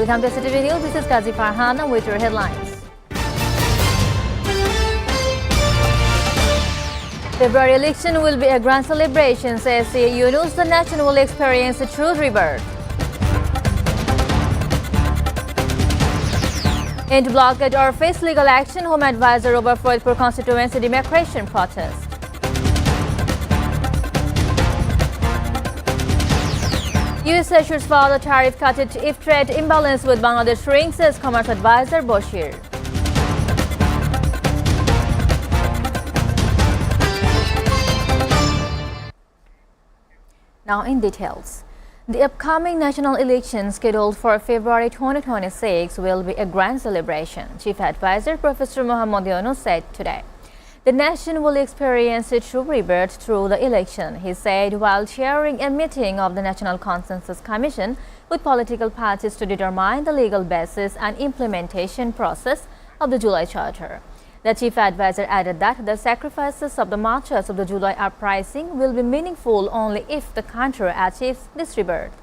Welcome to SATV News. This is Kazi Farhana with your headlines. February election will be a grand celebration, says Yunus. The nation will experience a true rebirth. End blockade or face legal action, Home Advisor over Floydpur constituency demarcation protest. US assures further tariff cut if trade imbalance with Bangladesh shrinks, says Commerce Advisor Bashir. Now in details. The upcoming national election scheduled for February 2026 will be a grand celebration, Chief Advisor Professor Muhammad Yunus said today. The nation will experience a true rebirth through the election, he said while chairing a meeting of the National Consensus Commission with political parties to determine the legal basis and implementation process of the July Charter. The Chief Advisor added that the sacrifices of the marchers of the July uprising will be meaningful only if the country achieves this rebirth.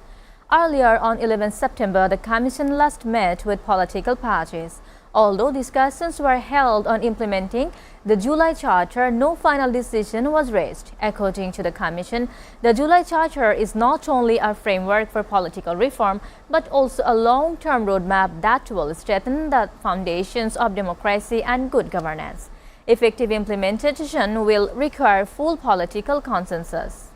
Earlier on 11 September, the Commission last met with political parties. Although discussions were held on implementing the July Charter, no final decision was reached. According to the Commission, the July Charter is not only a framework for political reform, but also a long-term roadmap that will strengthen the foundations of democracy and good governance. Effective implementation will require full political consensus.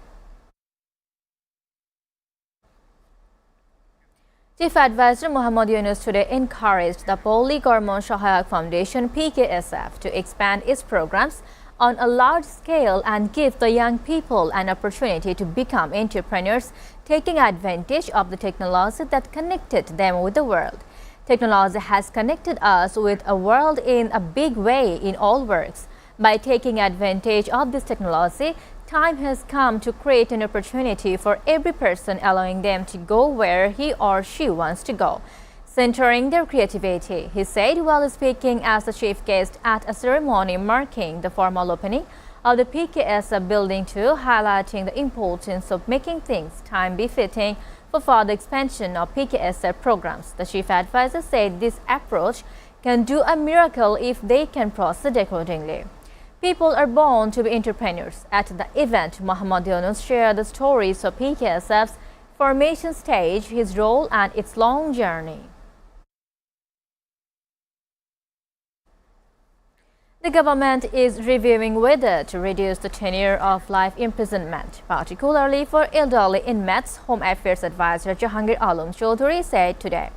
Chief Advisor Muhammad Yunus today encouraged the Poli Gormon Shahayak Foundation PKSF to expand its programs on a large scale and give the young people an opportunity to become entrepreneurs, taking advantage of the technology that connected them with the world. Technology has connected us with a world in a big way in all works. By taking advantage of this technology, time has come to create an opportunity for every person, allowing them to go where he or she wants to go, centering their creativity, he said while speaking as the chief guest at a ceremony marking the formal opening of the PKSF building 2, highlighting the importance of making things time-befitting for further expansion of PKSF programs. The chief advisor said this approach can do a miracle if they can proceed accordingly. People are born to be entrepreneurs. At the event, Muhammad Yunus shared the stories of PKSF's formation stage, his role and its long journey. The government is reviewing whether to reduce the tenure of life imprisonment, particularly for elderly inmates, Home Affairs Advisor Jahangir Alum Chaudhary said today.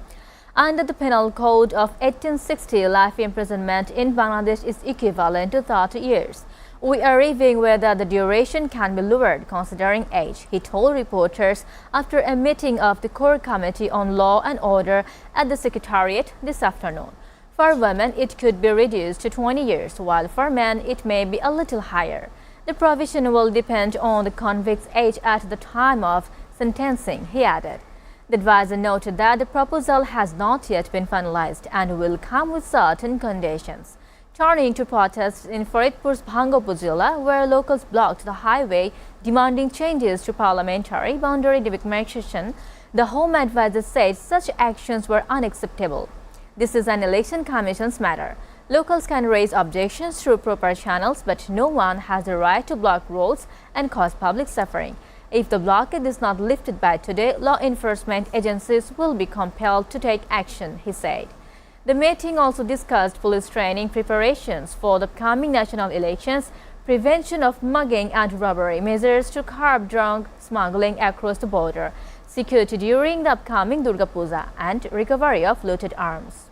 Under the Penal Code of 1860, life imprisonment in Bangladesh is equivalent to 30 years. We are reviewing whether the duration can be lowered considering age, he told reporters after a meeting of the Core Committee on Law and Order at the Secretariat this afternoon. For women, it could be reduced to 20 years, while for men, it may be a little higher. The provision will depend on the convict's age at the time of sentencing, he added. The advisor noted that the proposal has not yet been finalized and will come with certain conditions. Turning to protests in Floydpur's Bhanga Upazila, where locals blocked the highway demanding changes to parliamentary boundary demarcation, the Home Advisor said such actions were unacceptable. This is an election commission's matter. Locals can raise objections through proper channels, but no one has the right to block roads and cause public suffering. If the blockade is not lifted by today, law enforcement agencies will be compelled to take action, he said. The meeting also discussed police training preparations for the coming national elections, prevention of mugging and robbery, measures to curb drug smuggling across the border, security during the upcoming Durga Puja, and recovery of looted arms.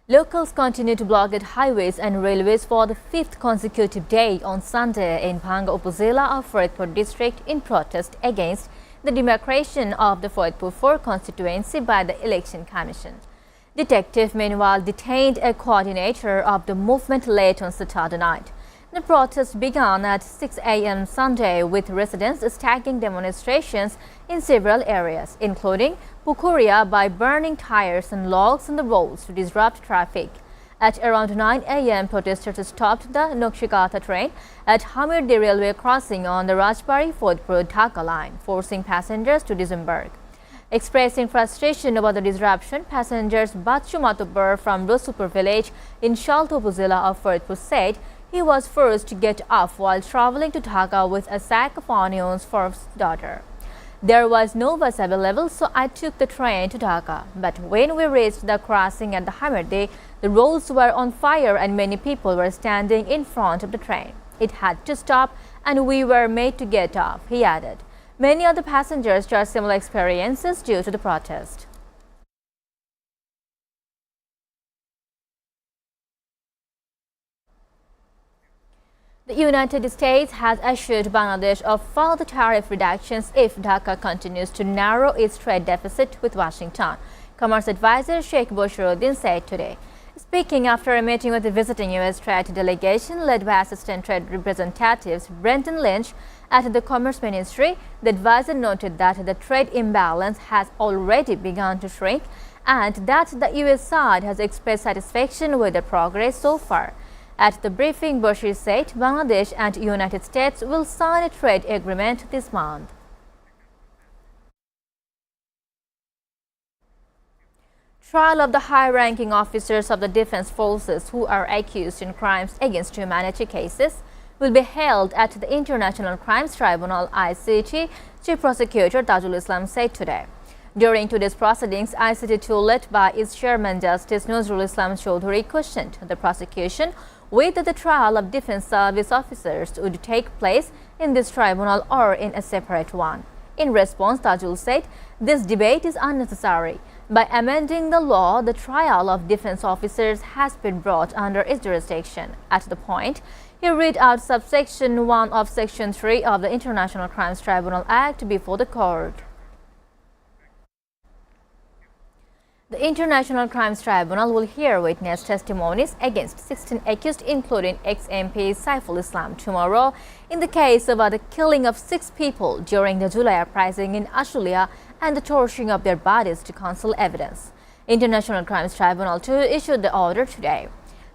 Locals continue to blockade highways and railways for the 5th consecutive day on Sunday in Bhanga Upazila of Floydpur district in protest against the demarcation of the Floydpur 4 constituency by the Election Commission. Detectives meanwhile detained a coordinator of the movement late on Saturday night. The protest began at 6 a.m. Sunday with residents staging demonstrations in several areas, including Pukuria, by burning tires and logs on the roads to disrupt traffic. At around 9 a.m., protesters stopped the Nokshikata train at Hamirdi railway crossing on the Rajbari-Fodhpur-Dhaka line, forcing passengers to disembark. Expressing frustration over the disruption, passengers Bachu Matubar from Rosupur village in Shalto Upazila of Fodhpur said he was forced to get off while travelling to Dhaka with a sack of onions for his daughter. There was no bus available, so I took the train to Dhaka. But when we reached the crossing at the Hamirdi, the roads were on fire and many people were standing in front of the train. It had to stop and we were made to get off, he added. Many other passengers shared similar experiences due to the protest. The United States has assured Bangladesh of further tariff reductions if Dhaka continues to narrow its trade deficit with Washington, Commerce Advisor Sheikh Boshiruddin said today. Speaking after a meeting with the visiting U.S. trade delegation led by Assistant Trade Representatives Brenton Lynch at the Commerce Ministry, the advisor noted that the trade imbalance has already begun to shrink and that the U.S. side has expressed satisfaction with the progress so far. At the briefing, Bashir said Bangladesh and United States will sign a trade agreement this month. Trial of the high-ranking officers of the defense forces who are accused in crimes against humanity cases will be held at the International Crimes Tribunal (ICT), Chief Prosecutor Tajul Islam said today. During today's proceedings, ICT2, led by its chairman Justice Nazrul Islam Chaudhuri, questioned the prosecution whether the trial of defense service officers would take place in this tribunal or in a separate one. In response, Tajul said this debate is unnecessary. By amending the law, the trial of defense officers has been brought under its jurisdiction. At the point, he read out subsection 1 of Section 3 of the International Crimes Tribunal Act before the court. The International Crimes Tribunal will hear witness testimonies against 16 accused, including ex-MP Saiful Islam, tomorrow in the case of the killing of 6 people during the July uprising in Ashulia and the torturing of their bodies to conceal evidence. International Crimes Tribunal 2 issued the order today.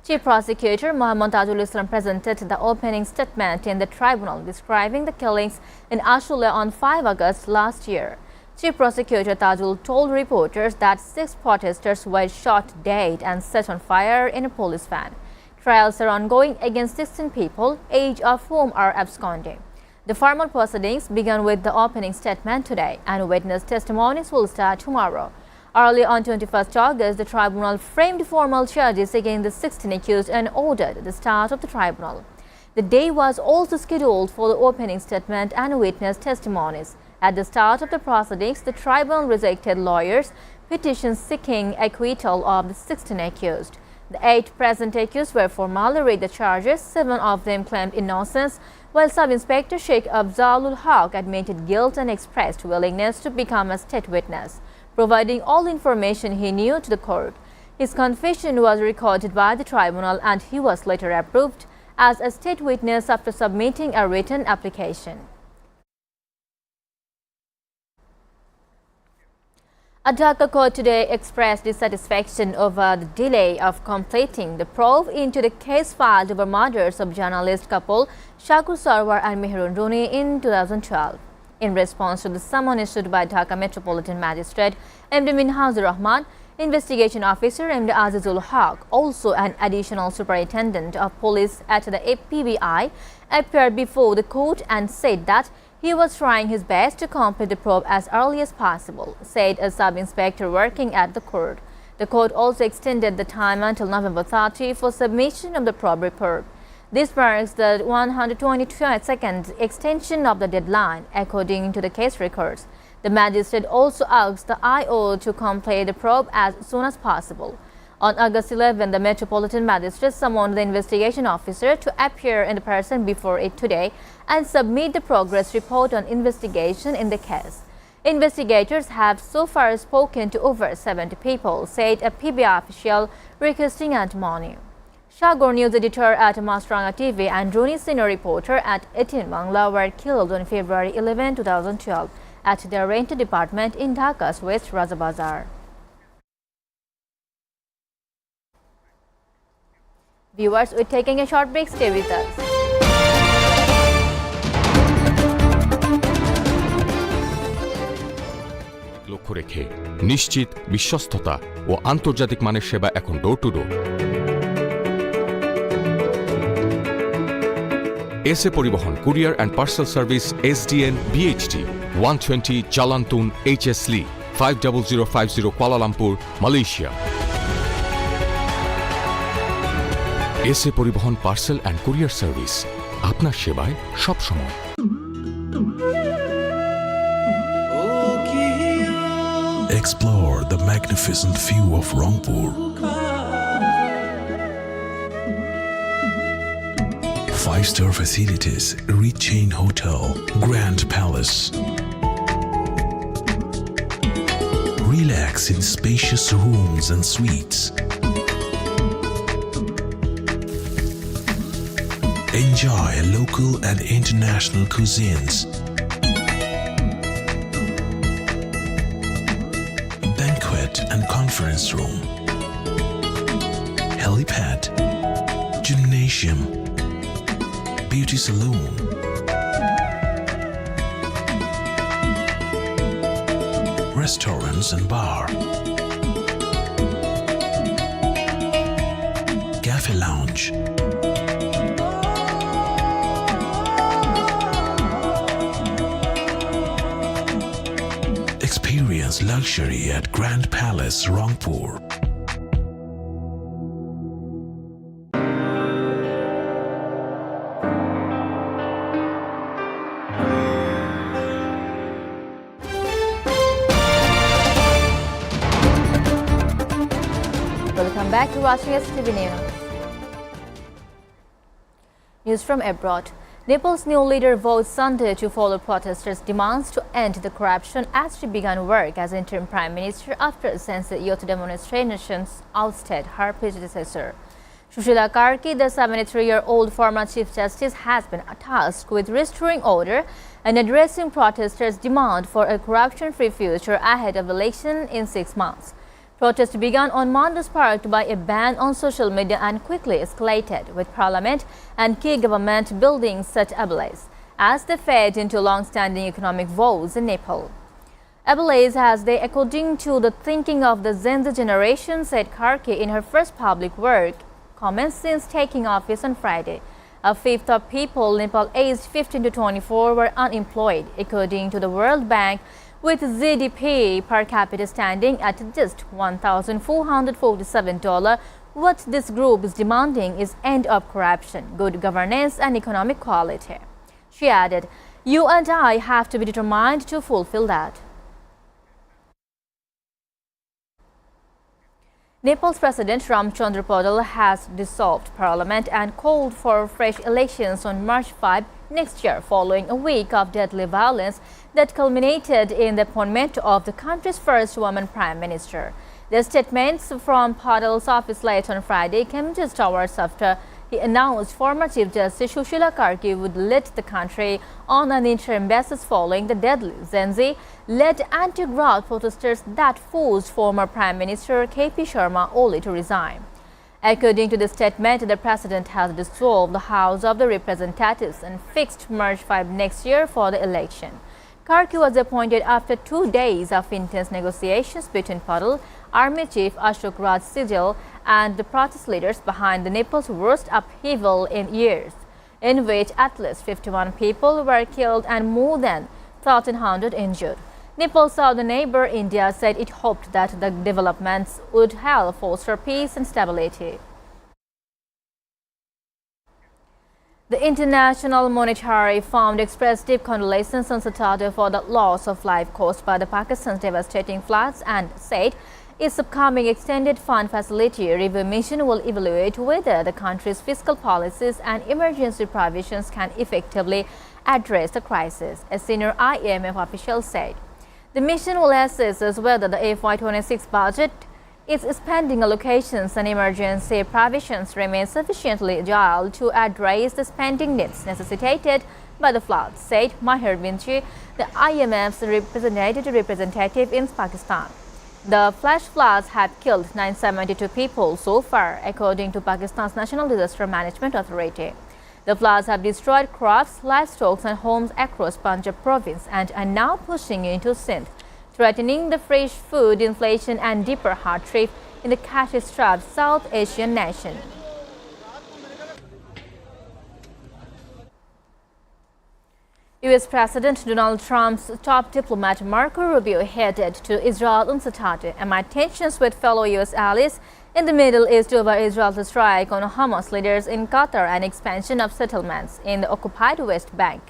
Chief Prosecutor Muhammad Tajul Islam presented the opening statement in the tribunal describing the killings in Ashulia on 5 August last year. Chief Prosecutor Tajul told reporters that 6 protesters were shot dead and set on fire in a police van. Trials are ongoing against 16 people, 8 of whom are absconding. The formal proceedings began with the opening statement today, and witness testimonies will start tomorrow. Early on 21st August, the tribunal framed formal charges against the 16 accused and ordered the start of the tribunal. The day was also scheduled for the opening statement and witness testimonies. At the start of the proceedings, the tribunal rejected lawyers' petitions seeking acquittal of the 16 accused. The 8 present accused were formally read the charges. 7 of them claimed innocence, while Sub-Inspector Sheikh Afzalul Haq admitted guilt and expressed willingness to become a state witness, providing all information he knew to the court. His confession was recorded by the tribunal and he was later approved as a state witness after submitting a written application. A Dhaka court today expressed dissatisfaction over the delay of completing the probe into the case filed over murders of journalist couple Shakur Sarwar and Mehrun Rooney in 2012. In response to the summon issued by Dhaka Metropolitan Magistrate MD Minhazur Rahman, Investigation Officer MD Azizul Haq, also an additional superintendent of police at the PBI, appeared before the court and said that he was trying his best to complete the probe as early as possible, said a sub-inspector working at the court. The court also extended the time until November 30 for submission of the probe report. This marks the 122nd extension of the deadline, according to the case records. The magistrate also asked the IO to complete the probe as soon as possible. On August 11, the Metropolitan Magistrate summoned the investigation officer to appear in person before it today and submit the progress report on investigation in the case. Investigators have so far spoken to over 70 people, said a PBI official requesting antimony. Shagor news editor at Mastranga TV and Rooney senior reporter at 18 Bangla were killed on February 11, 2012 at their rented apartment in Dhaka's West Raja Bazar. Viewers, we're taking a short break. Stay with us. লক্ষ্য রেখে নিশ্চিত বিশ্বস্ততা ও আন্তর্জাতিক মানের সেবা এখন door to door. SA পরিবহন courier and parcel service SDN BHT 120 Jalanthun HS Lee 50050 Kuala Lumpur, Malaysia. SA পরিবহন পার্সেল অ্যান্ড কুরিয়ার সার্ভিস আপনার সেবায় সব সময়। Explore the magnificent view of Rangpur. Five-star facilities, rich chain hotel, Grand Palace. Relax in spacious rooms and suites. Enjoy local and international cuisines. Banquet and conference room. Helipad. Gymnasium. Beauty salon. Restaurants and bar. Cafe lounge. Experience luxury at Grand Palace, Rangpur. Welcome back to watching SATV News. News from abroad. Nepal's new leader votes Sunday to follow protesters' demands to end the corruption as she began work as interim prime minister after censored youth demonstrations ousted her predecessor. Sushila Karki, the 73-year-old former chief justice, has been tasked with restoring order and addressing protesters' demand for a corruption-free future ahead of election in 6 months. Protests began on Monday, sparked by a ban on social media and quickly escalated, with parliament and key government buildings set ablaze as they fed into long-standing economic woes in Nepal. Ablaze as they, according to the thinking of the Gen Z generation, said Karki in her first public work comments since taking office on Friday. A fifth of people in Nepal aged 15 to 24 were unemployed, according to the World Bank, with GDP per capita standing at just $1,447. What this group is demanding is end of corruption, good governance and economic quality. She added, "You and I have to be determined to fulfill that." Nepal's President Ramchandra Paudel has dissolved parliament and called for fresh elections on March 5 next year, following a week of deadly violence that culminated in the appointment of the country's first woman prime minister. The statements from Paudel's office late on Friday came just hours after he announced former Chief Justice Sushila Karki would lead the country on an interim basis following the deadly Gen Z-led anti-graft protesters that forced former Prime Minister KP Sharma Oli to resign. According to the statement, the president has dissolved the House of the Representatives and fixed March 5 next year for the election. Karki was appointed after 2 days of intense negotiations between Paudel, Army Chief Ashok Raj Sijal, and the protest leaders behind the Nepal's worst upheaval in years, in which at least 51 people were killed and more than 1,300 injured. Nepal's southern neighbor India said it hoped that the developments would help foster peace and stability. The International Monetary Fund expressed deep condolences on Saturday for the loss of life caused by the Pakistan's devastating floods and said its upcoming extended fund facility review mission will evaluate whether the country's fiscal policies and emergency provisions can effectively address the crisis, a senior IMF official said. The mission will assess whether the FY26 budget, its spending allocations and emergency provisions remain sufficiently agile to address the spending needs necessitated by the floods, said Mahir Vinci, the IMF's representative in Pakistan. The flash floods had killed 972 people so far, according to Pakistan's National Disaster Management Authority. The floods have destroyed crops, livestock and homes across Punjab province and are now pushing into Sindh, threatening the fresh food inflation and deeper hardship in the cash-strapped South Asian nation. U.S. President Donald Trump's top diplomat Marco Rubio headed to Israel on Saturday amid tensions with fellow U.S. allies in the Middle East over Israel's strike on Hamas leaders in Qatar and expansion of settlements in the occupied West Bank.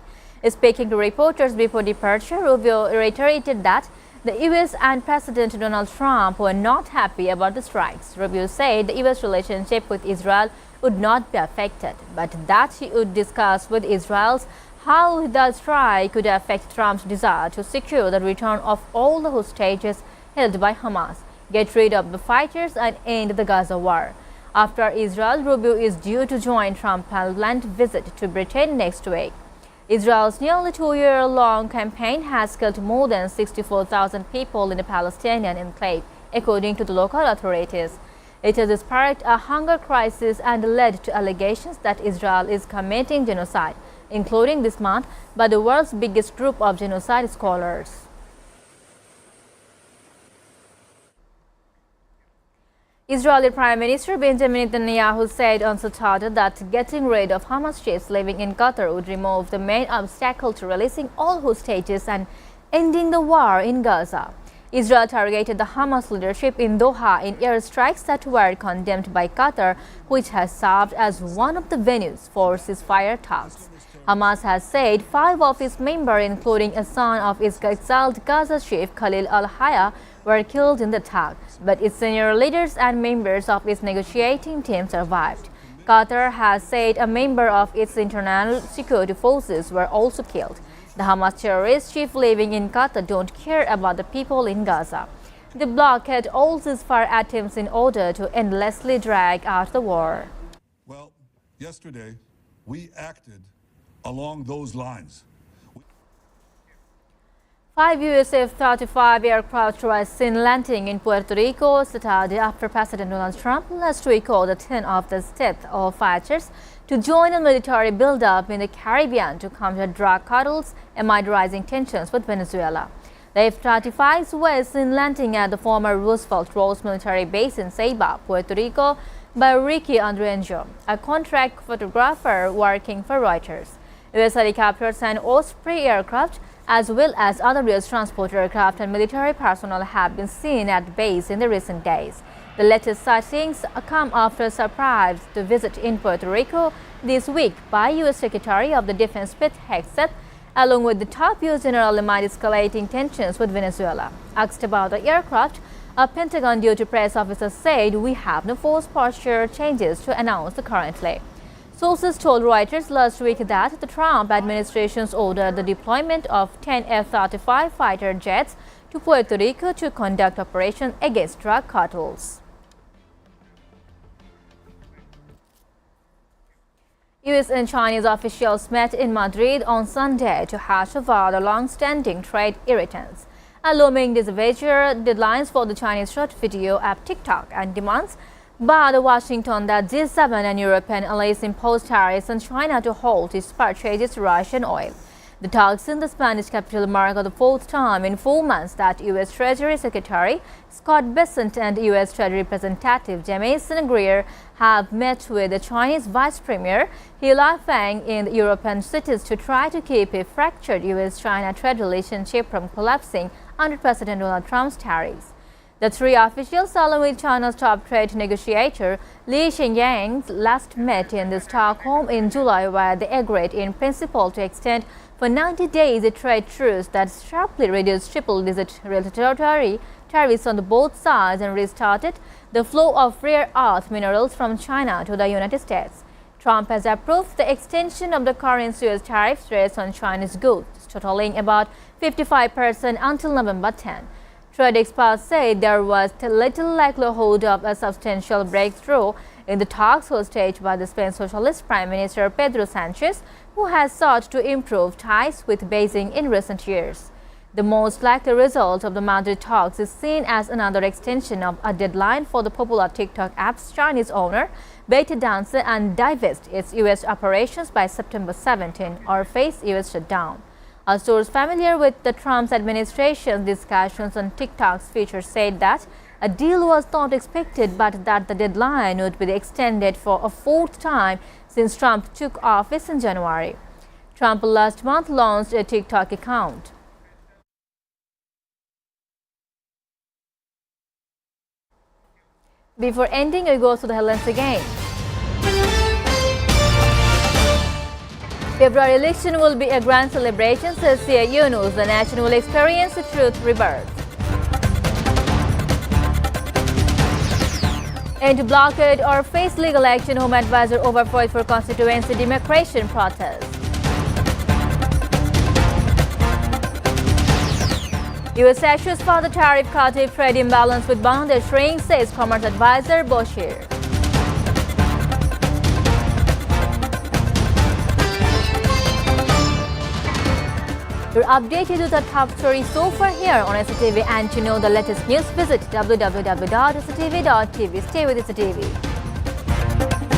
Speaking to reporters before departure, Rubio reiterated that the U.S. and President Donald Trump were not happy about the strikes. Rubio said the U.S. relationship with Israel would not be affected, but that he would discuss with Israel's how the strike could affect Trump's desire to secure the return of all the hostages held by Hamas, get rid of the fighters and end the Gaza war. After Israel, Rubio is due to join Trump's planned visit to Britain next week. Israel's nearly two-year-long campaign has killed more than 64,000 people in the Palestinian enclave, according to the local authorities. It has sparked a hunger crisis and led to allegations that Israel is committing genocide, including this month by the world's biggest group of genocide scholars. Israeli Prime Minister Benjamin Netanyahu said on Saturday that getting rid of Hamas chiefs living in Qatar would remove the main obstacle to releasing all hostages and ending the war in Gaza. Israel targeted the Hamas leadership in Doha in airstrikes that were condemned by Qatar, which has served as one of the venues for ceasefire talks. Hamas has said 5 of its members, including a son of its exiled Gaza chief Khalil al-Hayya, were killed in the attack, but its senior leaders and members of its negotiating team survived. Qatar has said a member of its internal security forces were also killed. The Hamas terrorist chief living in Qatar don't care about the people in Gaza. The bloc had all ceasefire attempts in order to endlessly drag out the war. Well, yesterday we acted along those lines. 5 US F-35 aircraft were seen landing in Puerto Rico Saturday after President Donald Trump last week ordered 10 of the state's fighters to join a military buildup in the Caribbean to counter drug cartels amid rising tensions with Venezuela. The F-35s were seen landing at the former Roosevelt Roads military base in Ceiba, Puerto Rico, by Ricky Andreangio, a contract photographer working for Reuters. U.S. helicopters and Osprey aircraft, as well as other U.S. transport aircraft and military personnel, have been seen at the base in the recent days. The latest sightings come after a surprise visit in Puerto Rico this week by U.S. Secretary of the Defense Pete Hegseth, along with the top U.S. general amid escalating tensions with Venezuela. Asked about the aircraft, a Pentagon duty press officer said, "We have no force posture changes to announce currently." Sources told Reuters last week that the Trump administration's ordered the deployment of 10 F-35 fighter jets to Puerto Rico to conduct operations against drug cartels. U.S. and Chinese officials met in Madrid on Sunday to hash over the long-standing trade irritants, allowing individual deadlines for the Chinese short video app TikTok and demands by Washington that G7 and European allies impose tariffs on China to halt its purchases of Russian oil. The talks in the Spanish capital mark the fourth time in 4 months that U.S. Treasury Secretary Scott Bessent and U.S. Treasury Representative Jamieson Greer have met with the Chinese Vice Premier He Lifeng in the European cities to try to keep a fractured U.S.-China trade relationship from collapsing under President Donald Trump's tariffs. The three officials, along with China's top trade negotiator Li Xinyang, last met in Stockholm in July, where they agreed in principle to extend for 90 days a trade truce that sharply reduced triple-digit retaliatory tariffs on both sides and restarted the flow of rare earth minerals from China to the United States. Trump has approved the extension of the current U.S. tariff rates on Chinese goods, totaling about 55% until November 10. Trade experts say there was little likelihood of a substantial breakthrough in the talks hosted by the Spain Socialist Prime Minister Pedro Sanchez, who has sought to improve ties with Beijing in recent years. The most likely result of the Madrid talks is seen as another extension of a deadline for the popular TikTok app's Chinese owner, ByteDance, and divest its U.S. operations by September 17 or face U.S. shutdown. A source familiar with the Trump administration's discussions on TikTok's future said that a deal was not expected, but that the deadline would be extended for a fourth time since Trump took office in January. Trump last month launched a TikTok account. Before ending, we go to the headlines again. February election will be a grand celebration, says Sia Yunus. The nation will experience a truth rebirth. End blockade or face legal action, Home Advisor overvote for constituency demarcation protest. U.S. assures for the tariff cut if trade imbalance with Bangladesh shrinks, says Commerce Advisor Bashir. You're updated with the top story so far here on SATV, and to know the latest news, visit www.satv.tv. Stay with SATV.